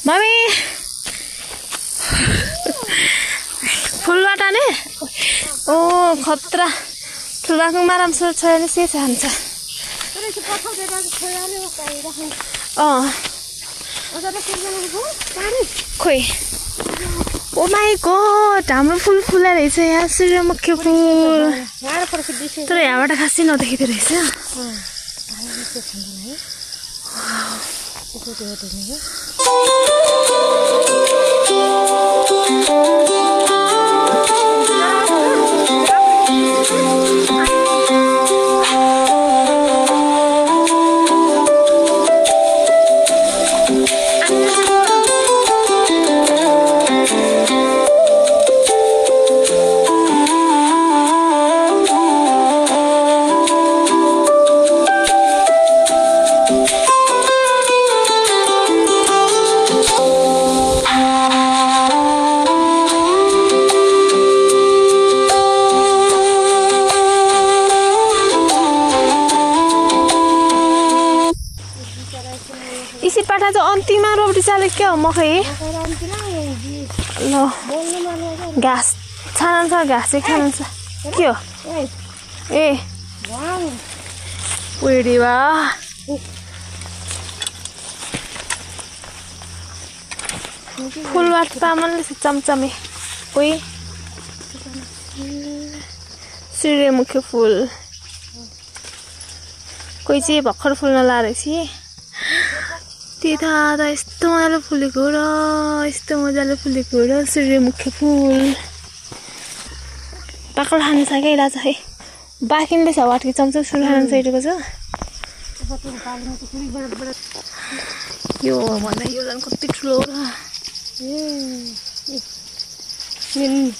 mummy फुलबाट नि ओ खतरा ठुलबाको माराम छ नि से खान्छ खोइ ओ माई गॉड हाम्रो फुल फुला रहेछ यहाँ सूर्यमुखी फुल तर यहाँबाट खासै नदेखिँदो रहेछ इसी पाठा चाहिँ अन्तिममा रोटी चाले के हो मकै ल घाँस छाना छ घाँस चाहिँ खानु छ के हो ए उडी वा फुलबाट तामानले चमचमे ओइ सूर्यमुखी फुल कोही चाहिँ भर्खर फुल्न लाएछ त्यता त यस्तो मजाले फुलेको र यस्तो मजाले फुलेको र सूर्यमुखी फुल पाकल खानु छ क्या राजा है बाकिँदैछ वाटकी चम्चा सुरु खानु सकेको छ यो भन्दा यो झन् कति ठुलो र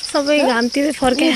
सबै घामतिर फर्के